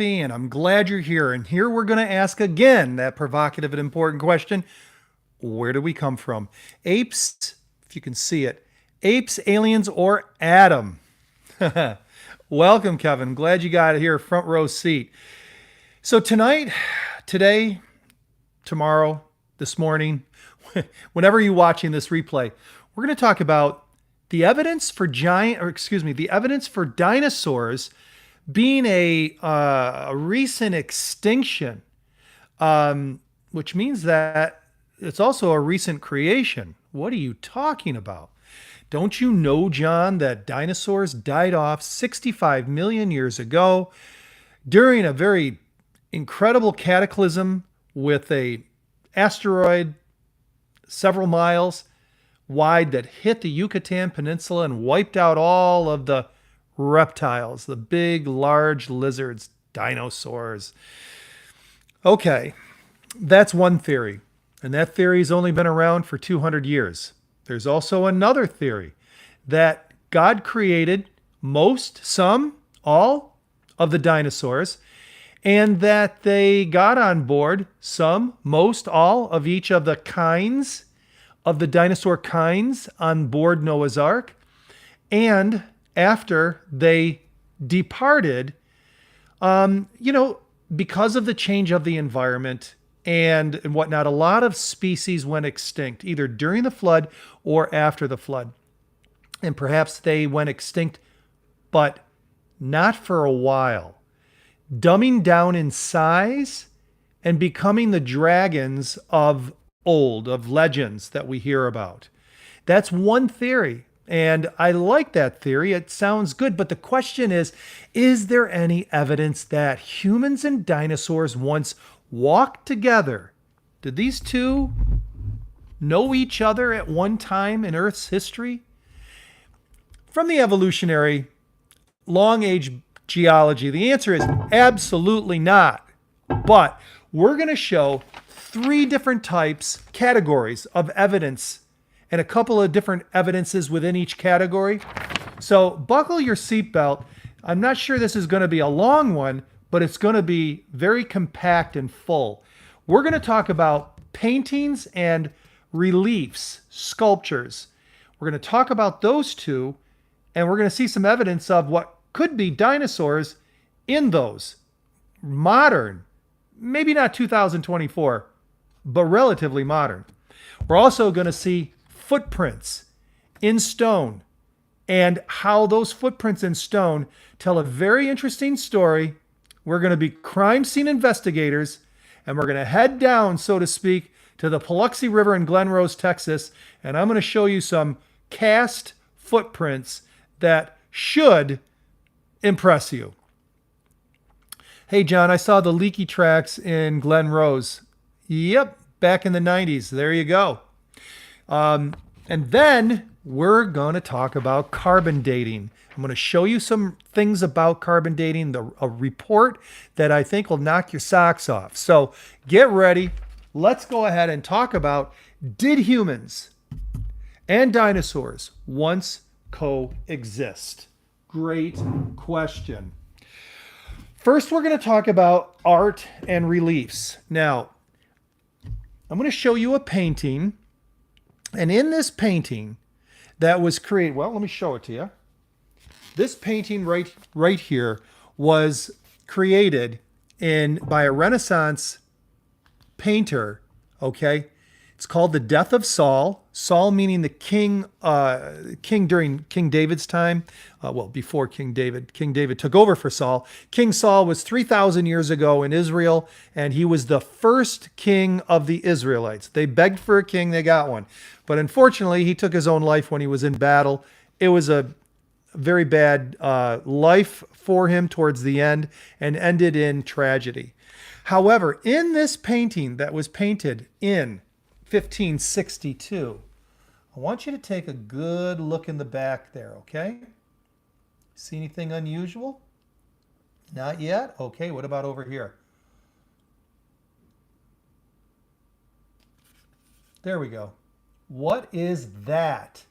and I'm glad you're here. And here we're going to ask again that provocative and important question. Where do we come from? Apes, if you can see it. Apes, aliens, or Adam? Welcome, Kevin. Glad you got it here, front row seat. So tonight, today, tomorrow, this morning, whenever you're watching this replay, we're going to talk about the evidence for dinosaurs being a recent extinction, which means that it's also a recent creation. What are you talking about? Don't you know, John, that dinosaurs died off 65 million years ago during a very incredible cataclysm with a asteroid several miles wide that hit the Yucatan Peninsula and wiped out all of the reptiles, the big, large lizards, dinosaurs. Okay, that's one theory. And that theory's only been around for 200 years. There's also another theory that God created most, some, all of the dinosaurs, and that they got on board some, most, all of each of the kinds of the dinosaur kinds on board Noah's Ark. And after they departed, because of the change of the environment and whatnot, a lot of species went extinct, either during the flood or after the flood. And perhaps they went extinct, but not for a while, dumbing down in size and becoming the dragons of old, of legends that we hear about. That's one theory. And I like that theory. It sounds good. But the question is there any evidence that humans and dinosaurs once walked together? Did these two know each other at one time in Earth's history? From the evolutionary long age geology, the answer is absolutely not. But we're going to show three different categories of evidence, and a couple of different evidences within each category. So buckle your seatbelt. I'm not sure this is going to be a long one, but it's going to be very compact and full. We're going to talk about paintings and reliefs, sculptures. We're going to talk about those two, and we're going to see some evidence of what could be dinosaurs in those. Modern, maybe not 2024, but relatively modern. We're also going to see footprints in stone and how those footprints in stone tell a very interesting story. We're going to be crime scene investigators, and we're going to head down, so to speak, to the Paluxy River in Glen Rose, Texas, and I'm going to show you some cast footprints that should impress you. Hey, John, I saw the leaky tracks in Glen Rose. Yep, back in the 90s. There you go. And then we're going to talk about carbon dating. I'm going to show you some things about carbon dating, a report that I think will knock your socks off. So get ready. Let's go ahead and talk about, did humans and dinosaurs once coexist? Great question. First, we're going to talk about art and reliefs. Now, I'm going to show you a painting. And in this painting that was created, well, let me show it to you. This painting right here was created by a Renaissance painter, okay? It's called The Death of Saul. Saul meaning the king during King David's time. Before King David. King David took over for Saul. King Saul was 3,000 years ago in Israel, and he was the first king of the Israelites. They begged for a king, they got one. But unfortunately, he took his own life when he was in battle. It was a very bad life for him towards the end, and ended in tragedy. However, in this painting that was painted in 1562, I want you to take a good look in the back there, okay? See anything unusual? Not yet? Okay, what about over here? There we go. What is that?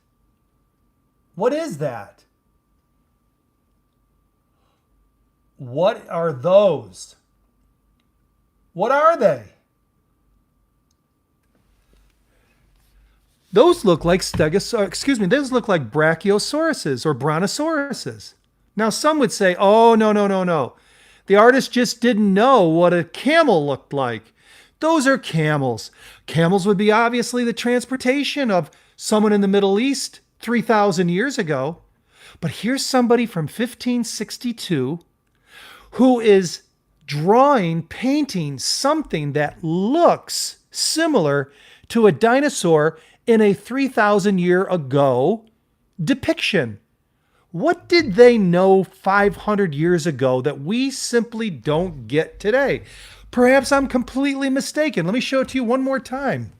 What is that? What are those? What are they? Those look like those look like brachiosauruses or brontosauruses. Now, some would say, oh, no, no, no, no. The artist just didn't know what a camel looked like. Those are camels. Camels would be obviously the transportation of someone in the Middle East 3,000 years ago. But here's somebody from 1562 who is painting something that looks similar to a dinosaur in a 3,000 year ago depiction. What did they know 500 years ago that we simply don't get today? Perhaps I'm completely mistaken. Let me show it to you one more time.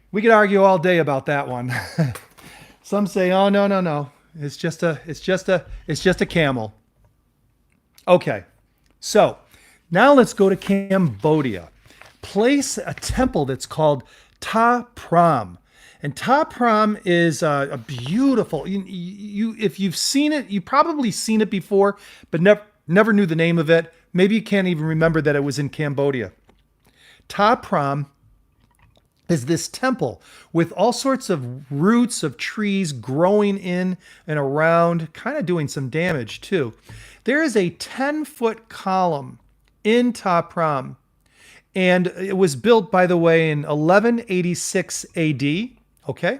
We could argue all day about that one. Some say, "Oh, no, no, no. It's just a camel." Okay. So, now let's go to Cambodia. Place a temple that's called Ta Prohm. And Ta Prohm is a beautiful, if you've seen it, you've probably seen it before, but never knew the name of it. Maybe you can't even remember that it was in Cambodia. Ta Prohm is this temple with all sorts of roots of trees growing in and around, kind of doing some damage too. There is a 10-foot column in Ta Prohm, and it was built, by the way, in 1186 AD, okay?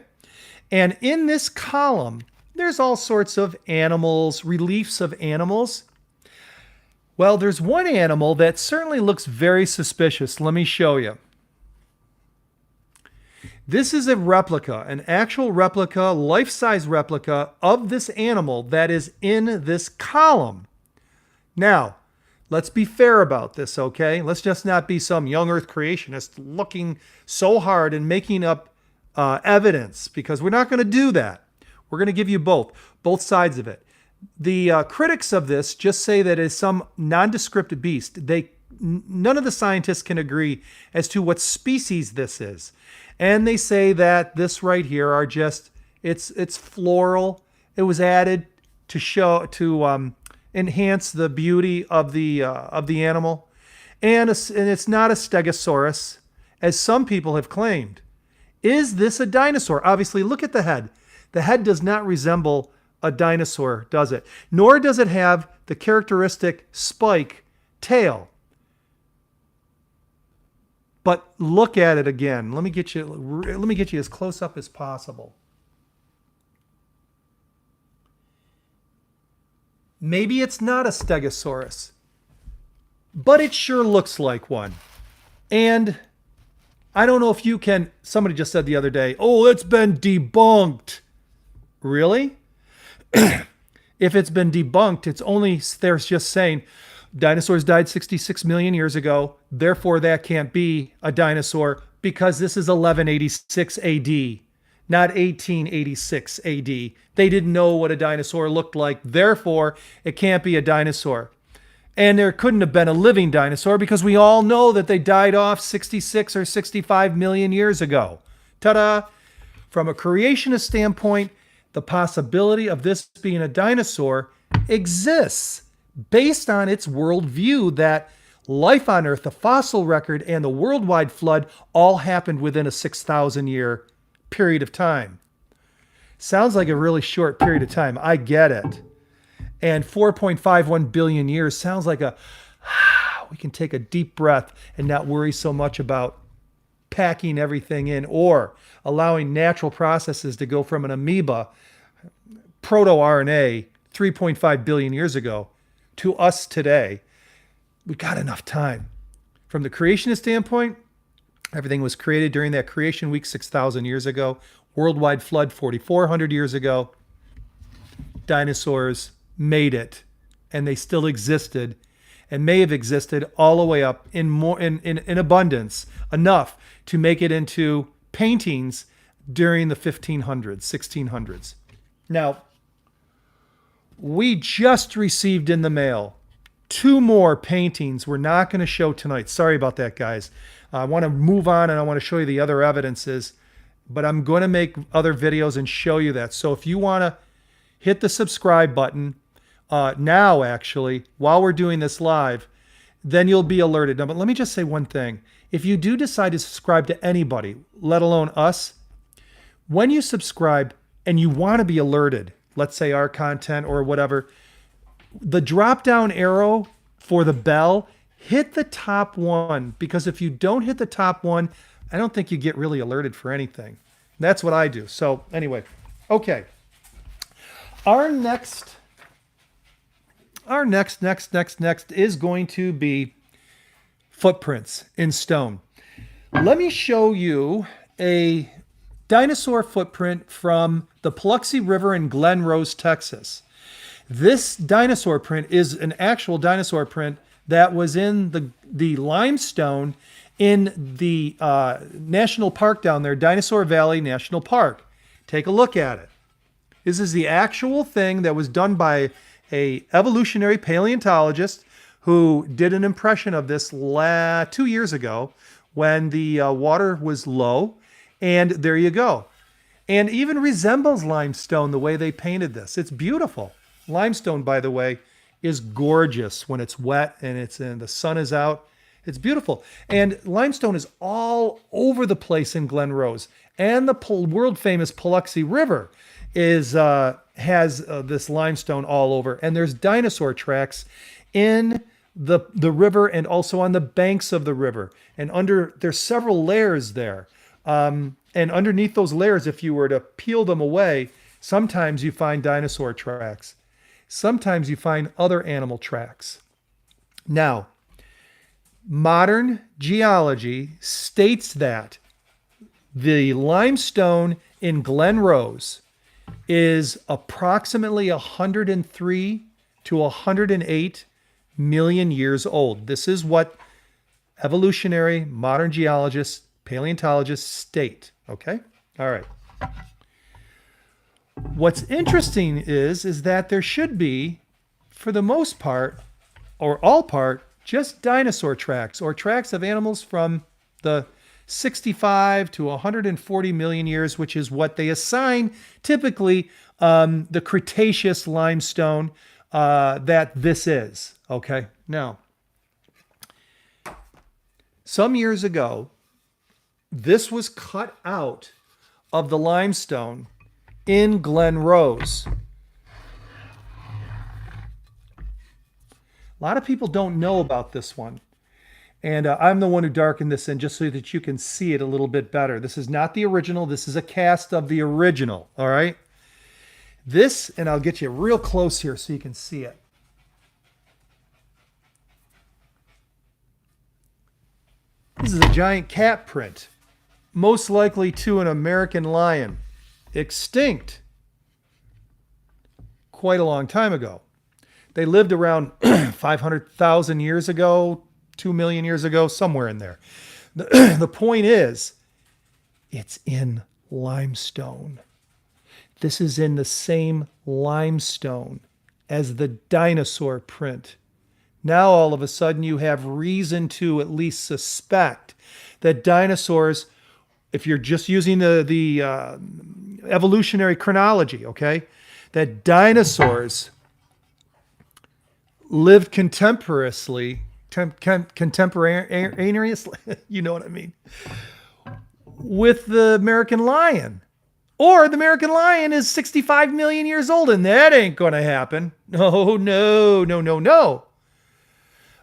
And in this column, there's all sorts of animals, reliefs of animals. Well, there's one animal that certainly looks very suspicious. Let me show you. This is a replica, an actual replica, life-size replica of this animal that is in this column. Now, let's be fair about this, okay? Let's just not be some young earth creationist looking so hard and making up evidence, because we're not going to do that. We're going to give you both sides of it. The critics of this just say that it's some nondescript beast. None of the scientists can agree as to what species this is. And they say that this right here are just, it's floral. It was added to enhance the beauty of the animal. And it's not a stegosaurus, as some people have claimed. Is this a dinosaur? Obviously, look at the head. The head does not resemble a dinosaur, does it? Nor does it have the characteristic spike tail. But look at it again. Let me get you as close up as possible. Maybe it's not a stegosaurus, but it sure looks like one. And I don't know if you can, somebody just said the other day, "Oh, it's been debunked." Really? If it's been debunked, it's only, they're just saying, dinosaurs died 66 million years ago, therefore that can't be a dinosaur because this is 1186 AD, not 1886 AD. They didn't know what a dinosaur looked like, therefore it can't be a dinosaur. And there couldn't have been a living dinosaur because we all know that they died off 66 or 65 million years ago. Ta-da! From a creationist standpoint, the possibility of this being a dinosaur exists, based on its worldview that life on Earth, the fossil record, and the worldwide flood all happened within a 6,000 year period of time. Sounds like a really short period of time. I get it. And 4.51 billion years sounds like we can take a deep breath and not worry so much about packing everything in or allowing natural processes to go from an amoeba, proto-RNA, 3.5 billion years ago, to us today. We've got enough time. From the creationist standpoint, everything was created during that creation week 6,000 years ago. Worldwide flood 4,400 years ago. Dinosaurs made it, and they still existed, and may have existed all the way up in abundance, enough to make it into paintings during the 1500s, 1600s. Now, we just received in the mail 2 more paintings we're not going to show tonight. Sorry about that, guys. I want to move on and I want to show you the other evidences, but I'm going to make other videos and show you that. So if you want to hit the subscribe button now, actually, while we're doing this live, then you'll be alerted. Now, but let me just say one thing. If you do decide to subscribe to anybody, let alone us, when you subscribe and you want to be alerted, let's say our content or whatever, the drop down arrow for the bell, hit the top one, because if you don't hit the top one, I don't think you get really alerted for anything. That's what I do. So anyway, okay. Our next is going to be footprints in stone. Let me show you a dinosaur footprint from the Paluxy River in Glen Rose, Texas. This dinosaur print is an actual dinosaur print that was in the limestone in the national park down there, Dinosaur Valley National Park. Take a look at it. This is the actual thing that was done by a evolutionary paleontologist who did an impression of this 2 years ago when the water was low. And there you go. And even resembles limestone the way they painted this. It's beautiful. Limestone, by the way, is gorgeous when it's wet and the sun is out. It's beautiful. And limestone is all over the place in Glen Rose. And the world famous Paluxy River has this limestone all over. And there's dinosaur tracks in the river and also on the banks of the river. And there's several layers there. And underneath those layers, if you were to peel them away, sometimes you find dinosaur tracks. Sometimes you find other animal tracks. Now, modern geology states that the limestone in Glen Rose is approximately 103 to 108 million years old. This is what evolutionary, modern geologists, paleontologists state. Okay? All right. What's interesting is that there should be, for the most part, or all part, just dinosaur tracks or tracks of animals from the 65 to 140 million years, which is what they assign typically the Cretaceous limestone that this is. Okay? Now, some years ago, this was cut out of the limestone in Glen Rose. A lot of people don't know about this one. And I'm the one who darkened this in just so that you can see it a little bit better. This is not the original. This is a cast of the original. All right. This, and I'll get you real close here so you can see it. This is a giant cat print, most likely to an American lion, extinct quite a long time ago. They lived around 500,000 years ago, 2 million years ago, somewhere in there. The point is, it's in limestone. This is in the same limestone as the dinosaur print. Now, all of a sudden, you have reason to at least suspect that dinosaurs, if you're just using the evolutionary chronology, okay, that dinosaurs lived contemporaneously, you know what I mean, with the American lion. Or the American lion is 65 million years old, and that ain't going to happen. No.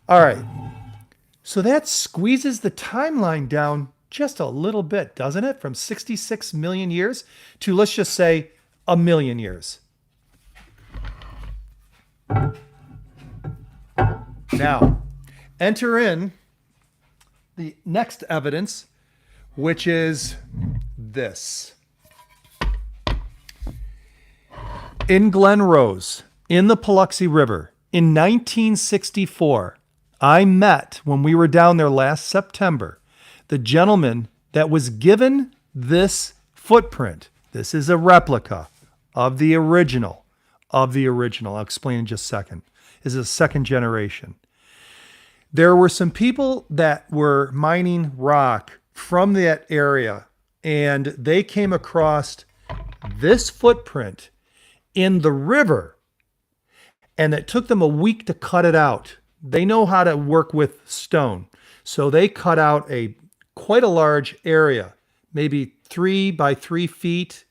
All right. So that squeezes the timeline down just a little bit, doesn't it? From 66 million years to, let's just say, 1 million years. Now, enter in the next evidence, which is this. In Glen Rose, in the Paluxy River, in 1964, I met, when we were down there last September, the gentleman that was given this footprint. This is a replica of the original of the original. I'll explain in just a second. This is a second generation. There were some people that were mining rock from that area, and they came across this footprint in the river, and it took them a week to cut it out. They know how to work with stone. So they cut out quite a large area, maybe 3 by 3 feet.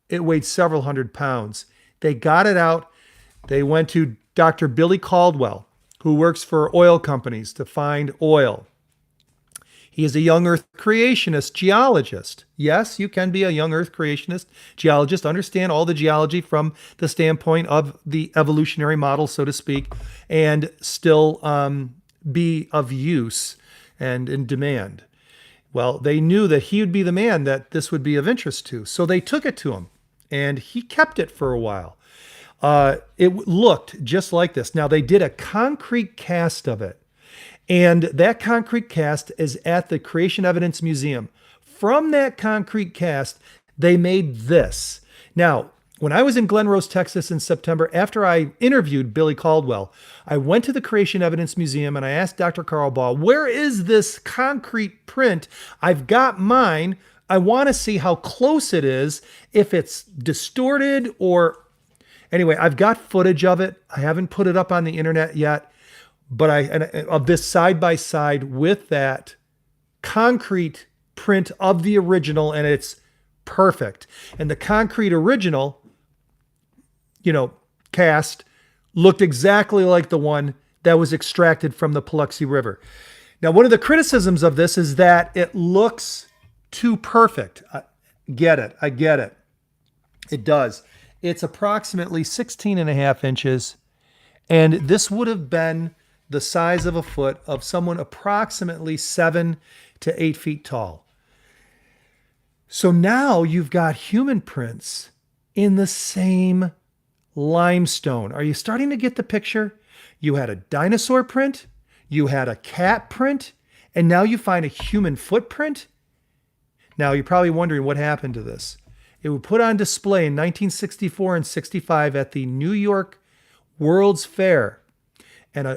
It weighed several hundred pounds. They got it out. They went to Dr. Billy Caldwell, who works for oil companies to find oil. He is a young earth creationist geologist. Yes, you can be a young earth creationist geologist, understand all the geology from the standpoint of the evolutionary model, so to speak, and still be of use and in demand. Well, they knew that he would be the man that this would be of interest to. So they took it to him, and he kept it for a while. It looked just like this. Now, they did a concrete cast of it. And that concrete cast is at the Creation Evidence Museum. From that concrete cast, they made this. Now, when I was in Glen Rose, Texas in September, after I interviewed Billy Caldwell, I went to the Creation Evidence Museum and I asked Dr. Carl Baugh, where is this concrete print? I've got mine. I want to see how close it is, if it's distorted or... Anyway, I've got footage of it. I haven't put it up on the internet yet. But of this side by side with that concrete print of the original, and it's perfect. And the concrete original, cast looked exactly like the one that was extracted from the Paluxy River. Now, one of the criticisms of this is that it looks too perfect. I get it. It does. It's approximately 16 and a half inches, and this would have been the size of a foot of someone approximately 7 to 8 feet tall. So now you've got human prints in the same limestone. Are you starting to get the picture? You had a dinosaur print, you had a cat print, and now you find a human footprint? Now you're probably wondering what happened to this. It was put on display in 1964 and 65 at the New York World's Fair. And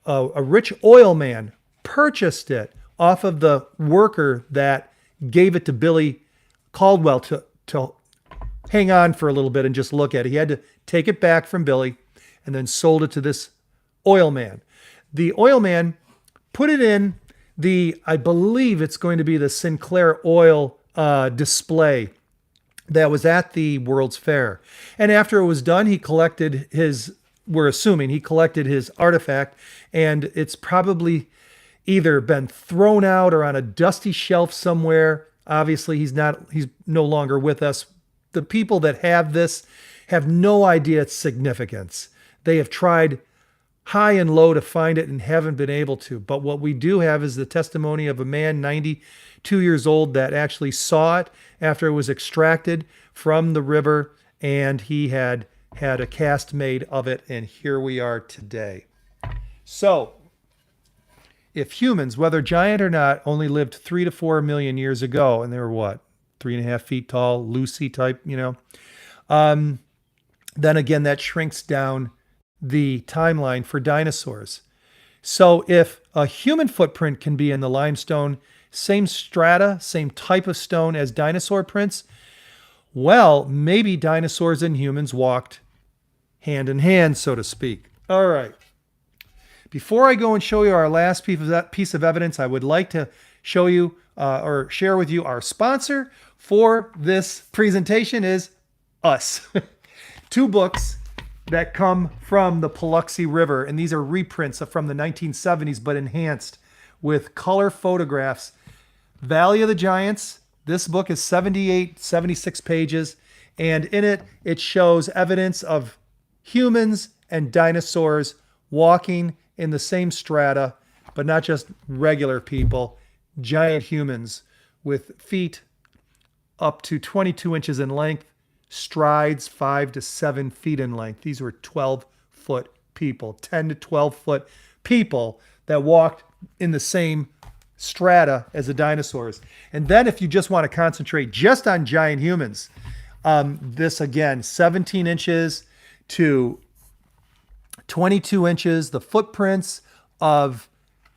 a rich oil man purchased it off of the worker that gave it to Billy Caldwell to hang on for a little bit and just look at it. He had to take it back from Billy and then sold it to this oil man. The oil man put it in I believe it's going to be the Sinclair oil display that was at the World's Fair. And after it was done, we're assuming he collected his artifact, and it's probably either been thrown out or on a dusty shelf somewhere. Obviously, he's no longer with us. The people that have this have no idea its significance. They have tried high and low to find it and haven't been able to. But what we do have is the testimony of a man, 92 years old, that actually saw it after it was extracted from the river, and he had a cast made of it, and here we are today. So, if humans, whether giant or not, only lived 3 to 4 million years ago, and they were 3.5 feet tall, Lucy type, then again, that shrinks down the timeline for dinosaurs. So if a human footprint can be in the limestone, same strata, same type of stone as dinosaur prints, well, maybe dinosaurs and humans walked hand in hand, so to speak. All right. Before I go and show you our last piece of evidence, I would like to show you or share with you our sponsor for this presentation is us. 2 books that come from the Paluxy River, and these are reprints from the 1970s, but enhanced with color photographs. Valley of the Giants. This book is 76 pages, and in it, it shows evidence of humans and dinosaurs walking in the same strata, but not just regular people, giant humans with feet up to 22 inches in length, strides 5 to 7 feet in length. These were 12-foot people, 10 to 12-foot people that walked in the same strata as the dinosaurs. And then if you just want to concentrate just on giant humans, This again, 17 inches to 22 inches, the footprints of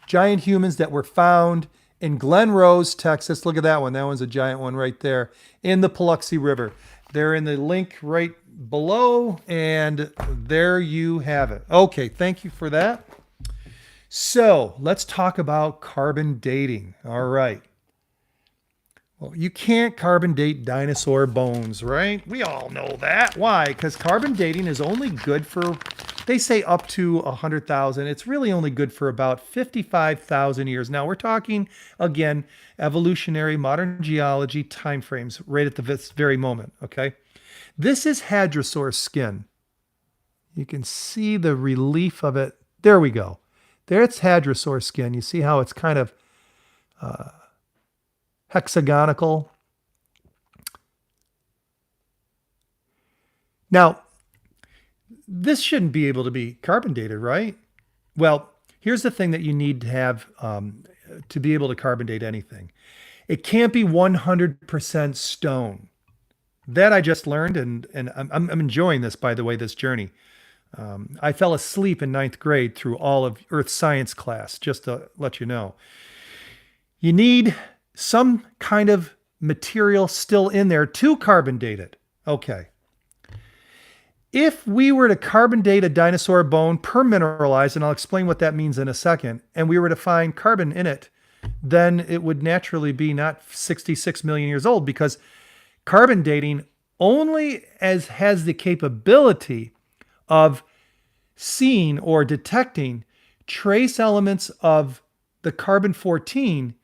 giant humans that were found in Glen Rose, Texas. Look at that one. That one's a giant one right there in the Paluxy River. They're in the link right below, and there you have it. Okay, thank you for that. So let's talk about carbon dating. All right. Well, you can't carbon date dinosaur bones, right? We all know that. Why? Because carbon dating is only good for, they say up to 100,000. It's really only good for about 55,000 years. Now we're talking, again, evolutionary, modern geology timeframes right at this very moment, okay? This is hadrosaur skin. You can see the relief of it. There we go. There's hadrosaur skin. You see how it's kind of hexagonal. Now, this shouldn't be able to be carbon dated, right? Well, here's the thing that you need to have to be able to carbon date anything. It can't be 100% stone. That I just learned, and I'm enjoying this, by the way, this journey. I fell asleep in 9th grade through all of earth science class, just to let you know. You need some kind of material still in there to carbon date it. Okay. If we were to carbon date a dinosaur bone per mineralized, and I'll explain what that means in a second, and we were to find carbon in it, then it would naturally be not 66 million years old, because carbon dating only has the capability of seeing or detecting trace elements of the carbon-14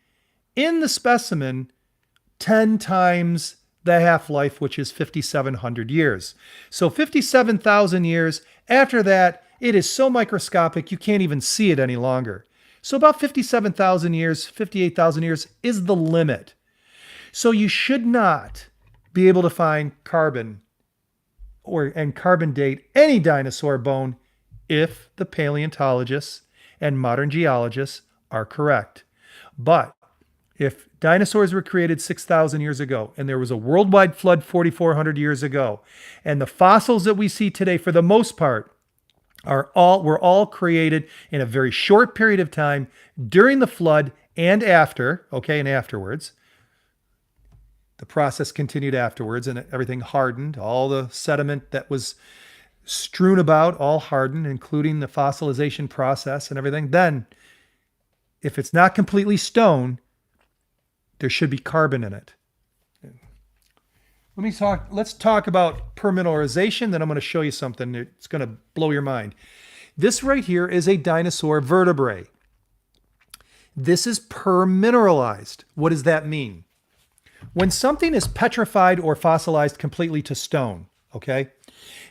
in the specimen 10 times the half-life, which is 5,700 years. So 57,000 years. After that, it is so microscopic you can't even see it any longer. So about 57,000 years, 58,000 years is the limit. So you should not be able to find carbon and carbon date any dinosaur bone if the paleontologists and modern geologists are correct. But if dinosaurs were created 6,000 years ago and there was a worldwide flood 4,400 years ago, and the fossils that we see today for the most part were all created in a very short period of time during the flood and after, okay, and afterwards. The process continued afterwards and everything hardened. All the sediment that was strewn about all hardened, including the fossilization process and everything. Then, if it's not completely stone, there should be carbon in it. Let's talk about permineralization, then I'm going to show you something. It's going to blow your mind. This right here is a dinosaur vertebrae. This is permineralized. What does that mean? When something is petrified or fossilized completely to stone, okay,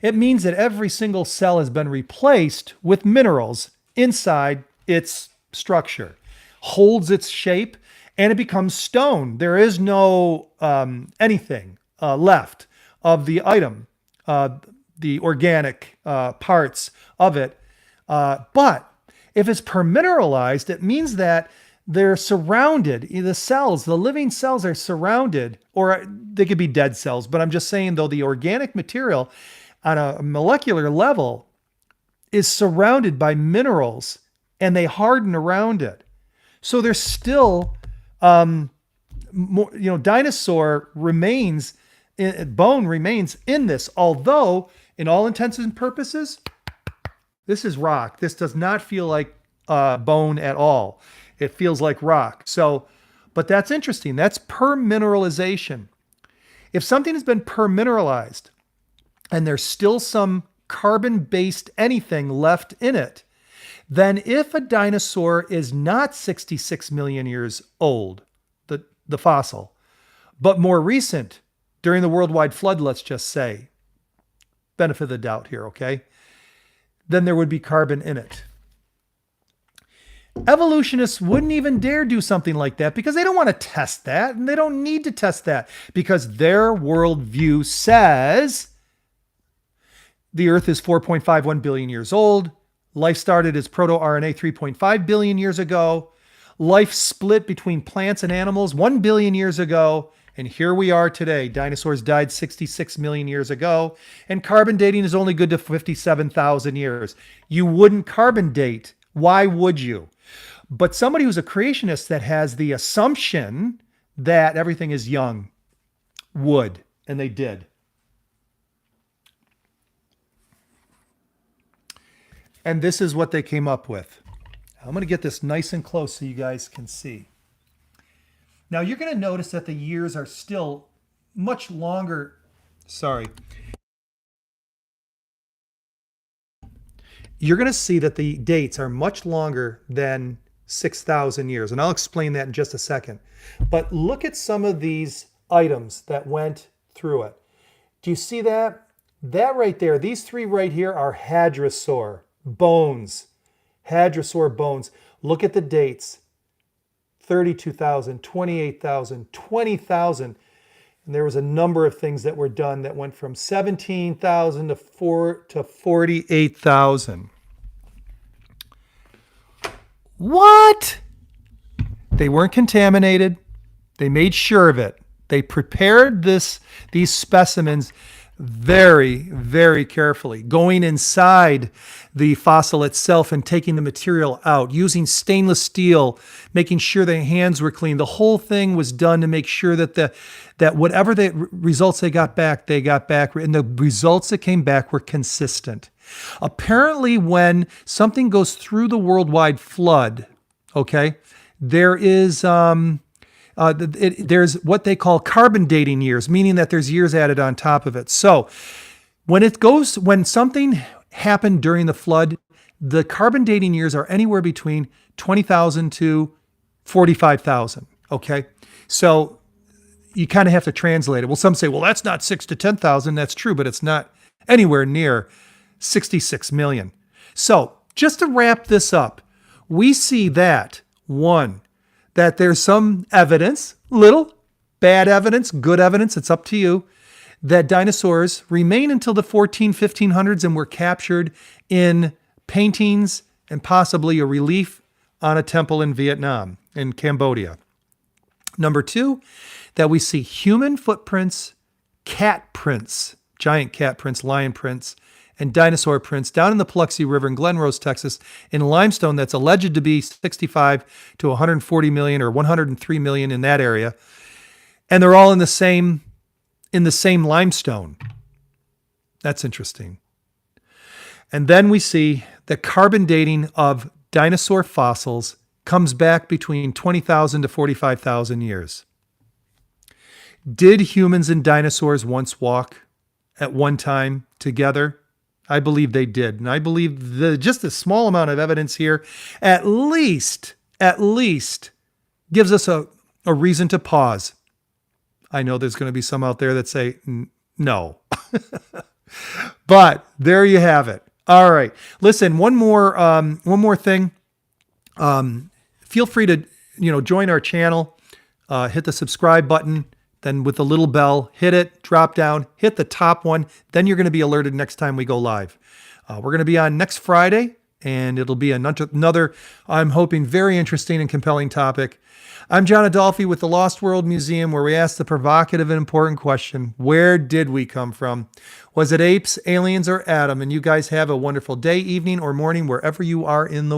it means that every single cell has been replaced with minerals inside its structure, holds its shape, and it becomes stone. There is no anything left of the item, the organic parts of it. But if it's permineralized, it means that they're surrounded. The cells, the living cells are surrounded, or they could be dead cells. But I'm just saying, though, the organic material on a molecular level is surrounded by minerals and they harden around it. So there's still, dinosaur remains, bone remains in this, although in all intents and purposes, this is rock. This does not feel like bone at all. It feels like rock. So, but that's interesting. That's permineralization. If something has been permineralized and there's still some carbon-based anything left in it, then if a dinosaur is not 66 million years old, the fossil, but more recent, during the worldwide flood, let's just say, benefit of the doubt here, okay? Then there would be carbon in it. Evolutionists wouldn't even dare do something like that because they don't want to test that, and they don't need to test that because their worldview says the Earth is 4.51 billion years old. Life started as proto-RNA 3.5 billion years ago. Life split between plants and animals 1 billion years ago. And here we are today. Dinosaurs died 66 million years ago, and carbon dating is only good to 57,000 years. You wouldn't carbon date. Why would you? But somebody who's a creationist that has the assumption that everything is young would, and they did. And this is what they came up with. I'm going to get this nice and close so you guys can see. Now you're going to notice that the years are still much longer. Sorry. You're going to see that the dates are much longer than 6,000 years. And I'll explain that in just a second. But look at some of these items that went through it. Do you see that? That right there, these three right here are hadrosaur bones. Hadrosaur bones. Look at the dates. 32,000, 28,000, 20,000. And there was a number of things that were done that went from 17,000 to 48,000. What? They weren't contaminated. They made sure of it. They prepared these specimens very, very carefully, going inside the fossil itself and taking the material out, using stainless steel, making sure their hands were clean. The whole thing was done to make sure that that whatever the results they got back, and the results that came back were consistent. Apparently, when something goes through the worldwide flood, okay, there is there's what they call carbon dating years, meaning that there's years added on top of it. So when something happened during the flood, the carbon dating years are anywhere between 20,000 to 45,000. Okay. So you kind of have to translate it. Well, some say, well, that's not 6 to 10,000. That's true, but it's not anywhere near 66 million. So just to wrap this up, we see that that there's some evidence, little, bad evidence, good evidence, it's up to you, that dinosaurs remain until the 1500s and were captured in paintings and possibly a relief on a temple in Vietnam, in Cambodia. Number 2, that we see human footprints, cat prints, giant cat prints, lion prints, and dinosaur prints down in the Paluxy River in Glen Rose, Texas, in limestone that's alleged to be 65 to 140 million or 103 million in that area. And they're all in the same limestone. That's interesting. And then we see the carbon dating of dinosaur fossils comes back between 20,000 to 45,000 years. Did humans and dinosaurs once walk at one time together? I believe they did. And I believe just a small amount of evidence here at least gives us a reason to pause. I know there's going to be some out there that say no. But there you have it. All right. Listen, one more thing. Feel free to, join our channel. Hit the subscribe button. Then with the little bell, hit it, drop down, hit the top one. Then you're going to be alerted next time we go live. We're going to be on next Friday, and it'll be another, I'm hoping, very interesting and compelling topic. I'm John Adolfi with the Lost World Museum, where we ask the provocative and important question, where did we come from? Was it apes, aliens, or Adam? And you guys have a wonderful day, evening, or morning, wherever you are in the world.